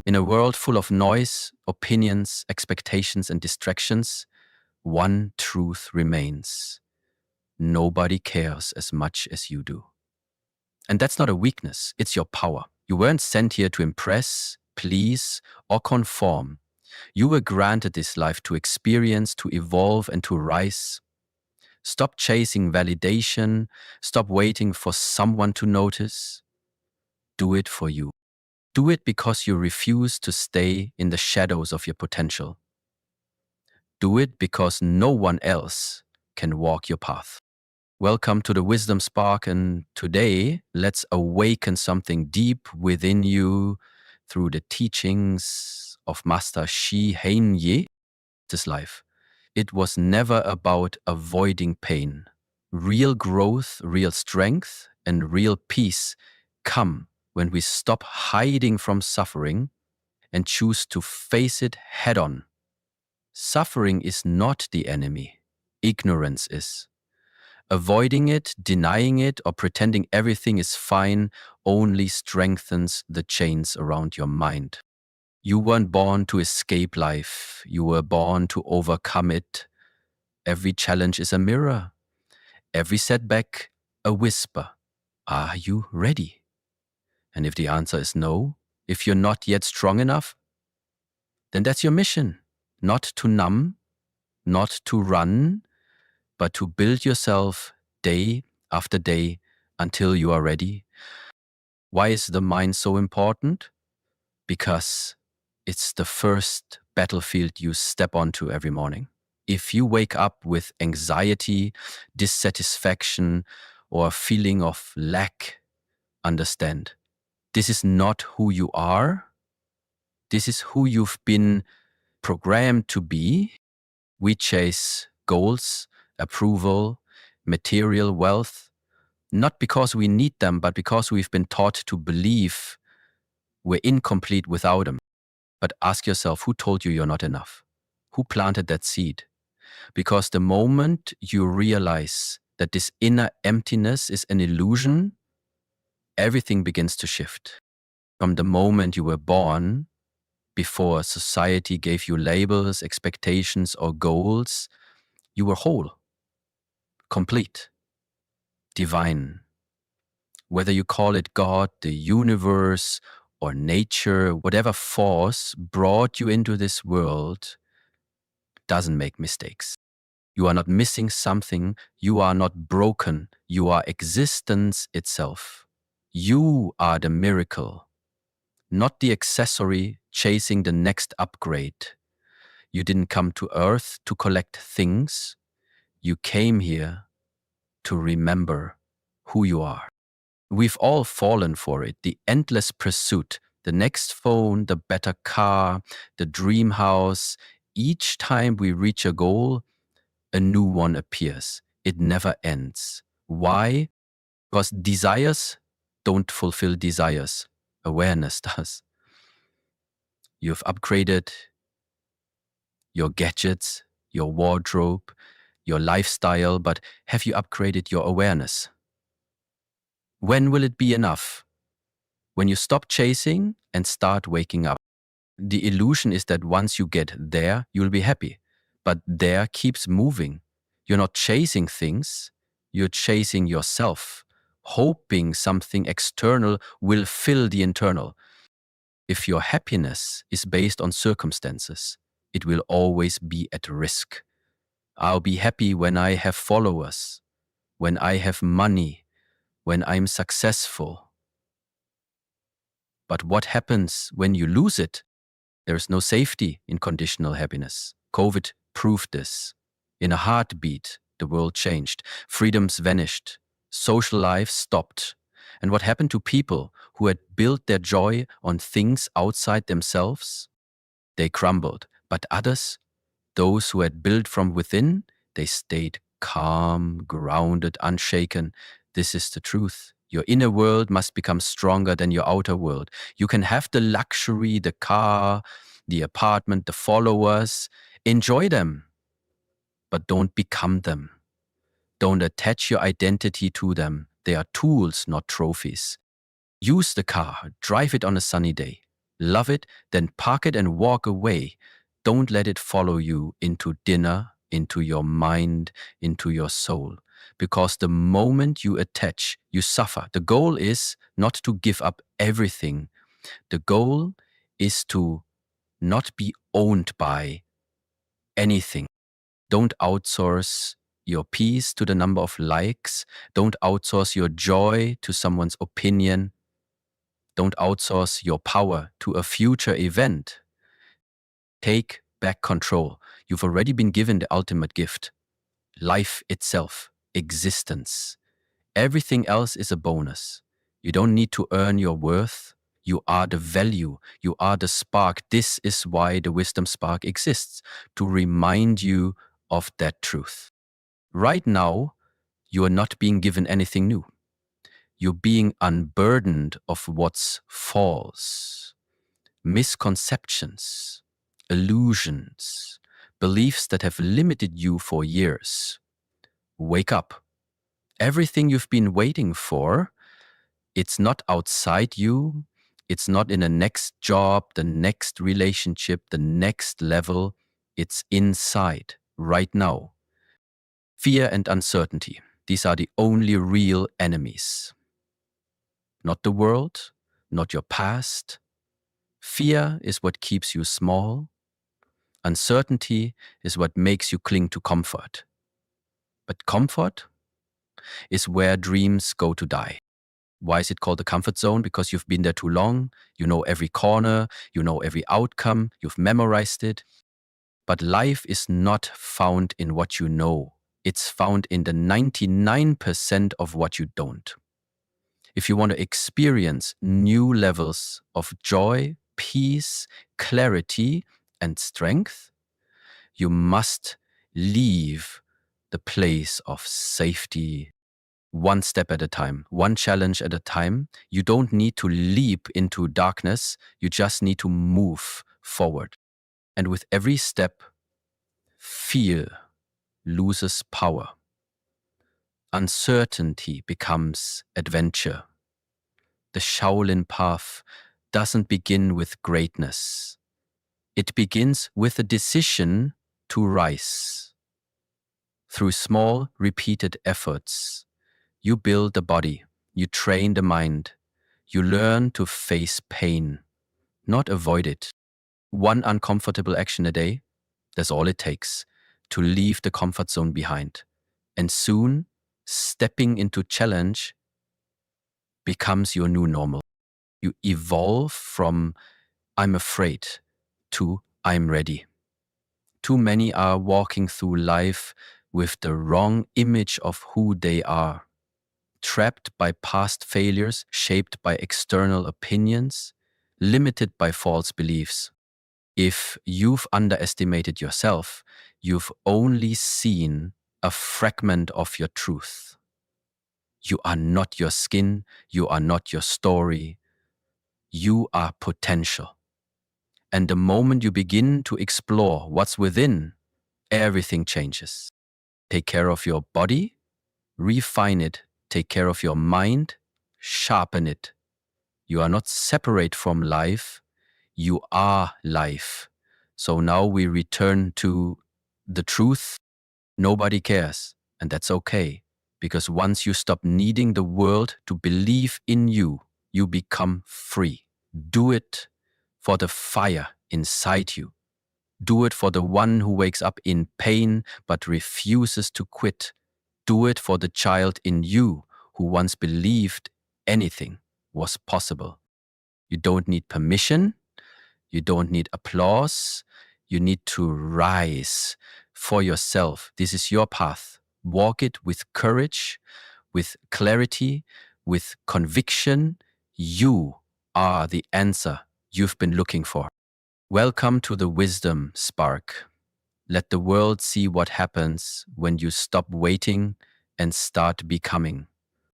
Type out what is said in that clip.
In a world full of noise, opinions, expectations, and distractions, one truth remains. Nobody cares as much as you do. And that's not a weakness, it's your power. You weren't sent here to impress, please, or conform. You were granted this life to experience, to evolve, and to rise. Stop chasing validation. Stop waiting for someone to notice. Do it for you. Do it because you refuse to stay in the shadows of your potential. Do it because no one else can walk your path. Welcome to the Wisdom Spark, and today let's awaken something deep within you through the teachings of Master Shi Heinye. This life. It was never about avoiding pain. Real growth, real strength, and real peace come when we stop hiding from suffering and choose to face it head on. Suffering is not the enemy. Ignorance is. Avoiding it, denying it, or pretending everything is fine only strengthens the chains around your mind. You weren't born to escape life. You were born to overcome it. Every challenge is a mirror. Every setback, a whisper. Are you ready? And if the answer is no, if you're not yet strong enough, then that's your mission. Not to numb, not to run, but to build yourself day after day until you are ready. Why is the mind so important? Because it's the first battlefield you step onto every morning. If you wake up with anxiety, dissatisfaction, or a feeling of lack, understand, this is not who you are. This is who you've been programmed to be. We chase goals, approval, material wealth, not because we need them, but because we've been taught to believe we're incomplete without them. But ask yourself, who told you you're not enough? Who planted that seed? Because the moment you realize that this inner emptiness is an illusion, everything begins to shift. From the moment you were born, before society gave you labels, expectations, or goals, you were whole, complete, divine. Whether you call it God, the universe, or nature, whatever force brought you into this world doesn't make mistakes. You are not missing something. You are not broken. You are existence itself. You are the miracle, not the accessory chasing the next upgrade. You didn't come to Earth to collect things. You came here to remember who you are. We've all fallen for it. The endless pursuit, the next phone, the better car, the dream house. Each time we reach a goal, a new one appears. It never ends. Why? Because desires don't fulfill desires. Awareness does. You've upgraded your gadgets, your wardrobe, your lifestyle, but have you upgraded your awareness? When will it be enough? When you stop chasing and start waking up. The illusion is that once you get there, you'll be happy. But there keeps moving. You're not chasing things, you're chasing yourself, hoping something external will fill the internal. If your happiness is based on circumstances, it will always be at risk. I'll be happy when I have followers, when I have money, when I'm successful. But what happens when you lose it? There is no safety in conditional happiness. COVID proved this. In a heartbeat, the world changed. Freedoms vanished. Social life stopped. And what happened to people who had built their joy on things outside themselves? They crumbled. But others, those who had built from within, they stayed calm, grounded, unshaken. This is the truth. Your inner world must become stronger than your outer world. You can have the luxury, the car, the apartment, the followers. Enjoy them, but don't become them. Don't attach your identity to them. They are tools, not trophies. Use the car, drive it on a sunny day. Love it, then park it and walk away. Don't let it follow you into dinner, into your mind, into your soul. Because the moment you attach, you suffer. The goal is not to give up everything. The goal is to not be owned by anything. Don't outsource your peace to the number of likes. Don't outsource your joy to someone's opinion. Don't outsource your power to a future event. Take back control. You've already been given the ultimate gift, life itself, existence. Everything else is a bonus. You don't need to earn your worth. You are the value. You are the spark. This is why the wisdom spark exists, to remind you of that truth. Right now, you are not being given anything new. You're being unburdened of what's false, misconceptions, illusions, beliefs that have limited you for years. Wake up. Everything you've been waiting for, it's not outside you. It's not in the next job, the next relationship, the next level. It's inside, right now. Fear and uncertainty. These are the only real enemies. Not the world, not your past. Fear is what keeps you small. Uncertainty is what makes you cling to comfort. But comfort is where dreams go to die. Why is it called the comfort zone? Because you've been there too long. You know every corner, you know every outcome, you've memorized it. But life is not found in what you know. It's found in the 99% of what you don't. If you want to experience new levels of joy, peace, clarity, and strength, you must leave the place of safety, one step at a time, one challenge at a time. You don't need to leap into darkness. You just need to move forward. And with every step, fear loses power. Uncertainty becomes adventure. The Shaolin path doesn't begin with greatness. It begins with a decision to rise. Through small, repeated efforts, you build the body, you train the mind, you learn to face pain, not avoid it. One uncomfortable action a day, that's all it takes to leave the comfort zone behind. And soon, stepping into challenge becomes your new normal. You evolve from I'm afraid to I'm ready. Too many are walking through life with the wrong image of who they are, trapped by past failures, shaped by external opinions, limited by false beliefs. If you've underestimated yourself, you've only seen a fragment of your truth. You are not your skin, you are not your story, you are potential. And the moment you begin to explore what's within, everything changes. Take care of your body, refine it. Take care of your mind, sharpen it. You are not separate from life, you are life. So now we return to the truth. Nobody cares, and that's okay. Because once you stop needing the world to believe in you, you become free. Do it for the fire inside you. Do it for the one who wakes up in pain but refuses to quit. Do it for the child in you who once believed anything was possible. You don't need permission. You don't need applause. You need to rise for yourself. This is your path. Walk it with courage, with clarity, with conviction. You are the answer you've been looking for. Welcome to the Wisdom Spark. Let the world see what happens when you stop waiting and start becoming.